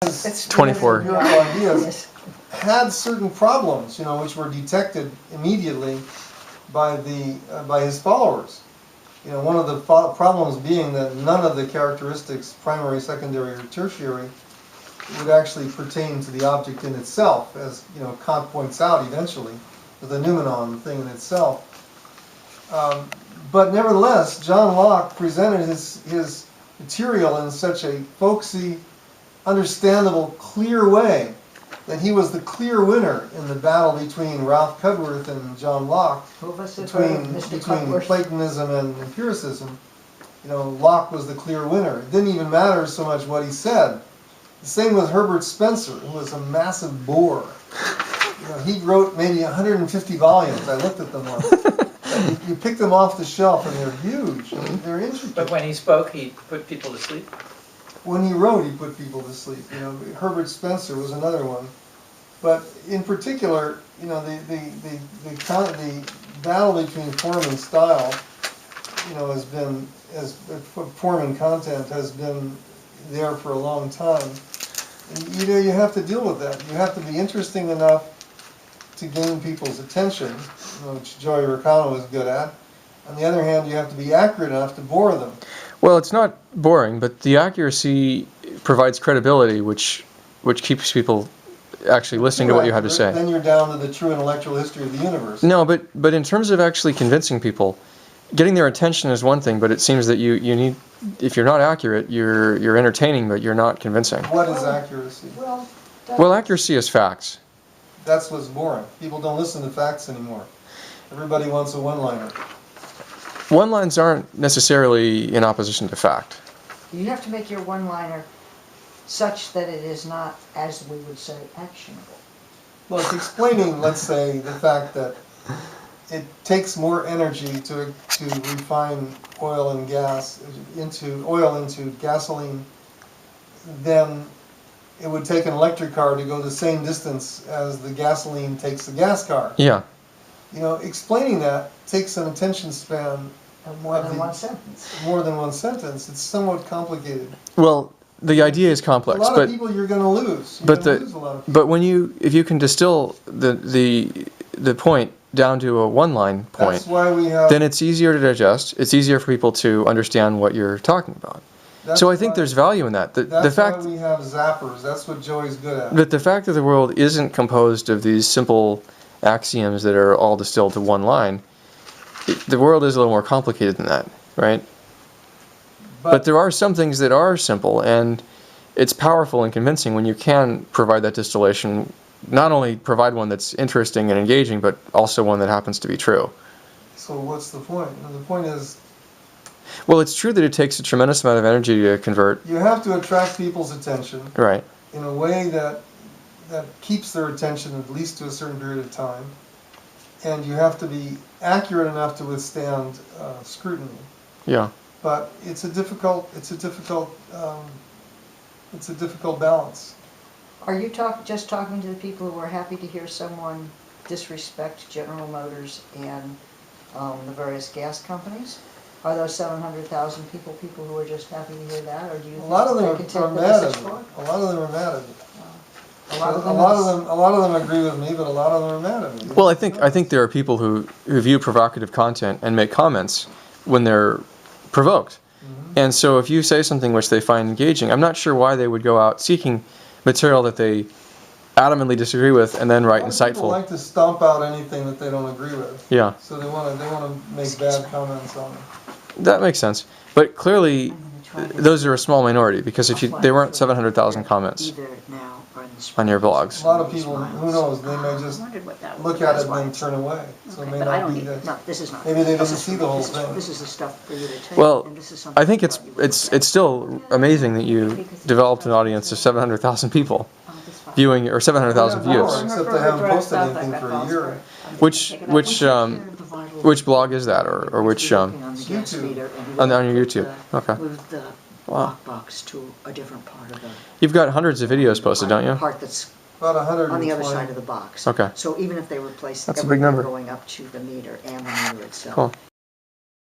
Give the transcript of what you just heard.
It's 24. Empirical ideas had certain problems, which were detected immediately by his followers. One of the problems being that none of the characteristics, primary, secondary, or tertiary, would actually pertain to the object in itself, as Kant points out eventually, with the noumenon, the thing in itself. But nevertheless, John Locke presented his material in such a folksy, understandable, clear way that he was the clear winner in the battle between Ralph Cudworth and John Locke, between Platonism and empiricism. Locke was the clear winner. It didn't even matter so much what he said. The same with Herbert Spencer, who was a massive bore. He wrote maybe 150 volumes. I looked at them once. You pick them off the shelf and they're huge. They're intricate. But when he spoke, he put people to sleep? When he wrote, he put people to sleep. Herbert Spencer was another one. But in particular, the battle between form and style, has been, as form and content has been there for a long time. And, you have to deal with that. You have to be interesting enough to gain people's attention, which Joey Ricano is good at. On the other hand, you have to be accurate enough to bore them. Well, it's not boring, but the accuracy provides credibility, which keeps people actually listening to what you have to say. Then you're down to the true intellectual history of the universe. No, but in terms of actually convincing people, getting their attention is one thing, but it seems that you need, if you're not accurate, you're entertaining, but you're not convincing. What is accuracy? Well, accuracy is facts. That's what's boring. People don't listen to facts anymore. Everybody wants a one-liner. One-lines aren't necessarily in opposition to fact. You have to make your one-liner such that it is not, as we would say, actionable. Well, it's explaining, let's say, the fact that it takes more energy to refine oil and gas into gasoline than it would take an electric car to go the same distance as the gasoline takes the gas car. Yeah. Explaining that takes an attention span of more than one sentence. More than one sentence. It's somewhat complicated. Well, the idea is complex, a lot of people you're going to lose. But if you can distill the point down to a one-line point, that's why we have, then it's easier to digest. It's easier for people to understand what you're talking about. So I think there's value in that. That's why we have zappers. That's what Joey's good at. But the fact that the world isn't composed of these simple axioms that are all distilled to one line, the world is a little more complicated than that, right? But there are some things that are simple, and it's powerful and convincing when you can provide that distillation, not only provide one that's interesting and engaging, but also one that happens to be true. So what's the point? The point is, well, it's true that it takes a tremendous amount of energy to convert. You have to attract people's attention, right, in a way that keeps their attention at least to a certain period of time, and you have to be accurate enough to withstand scrutiny. Yeah. But it's a difficult balance. Are you just talking to the people who are happy to hear someone disrespect General Motors and the various gas companies? Are those 700,000 people who are just happy to hear that, or do you think a lot of them are mad at me? A lot of them are mad at me. A lot of them agree with me, but a lot of them are mad at me. Well, I think there are people who view provocative content and make comments when they're provoked. Mm-hmm. And so if you say something which they find engaging, I'm not sure why they would go out seeking material that they adamantly disagree with and then write insightful. People like to stomp out anything that they don't agree with. Yeah. So they want to make bad comments on it. That makes sense. But clearly, those are a small minority, because if they weren't 700,000 comments on your blogs. A lot of people, who knows, they may just look at it and then turn away. So it may not be that. Maybe they didn't see the whole thing. This is the stuff for you to take. Well, I think it's still amazing that you developed an audience of 700,000 people viewing, or 700,000 views. Except they haven't posted anything for a year. Which blog is that, or which YouTube? On your YouTube? Okay. Wow. Box to a different part of the. You've got hundreds of videos posted, don't you? Part that's about 120. On the other side of the box. Okay. So even if they replace that's a big number going up to the meter and the meter itself. Cool.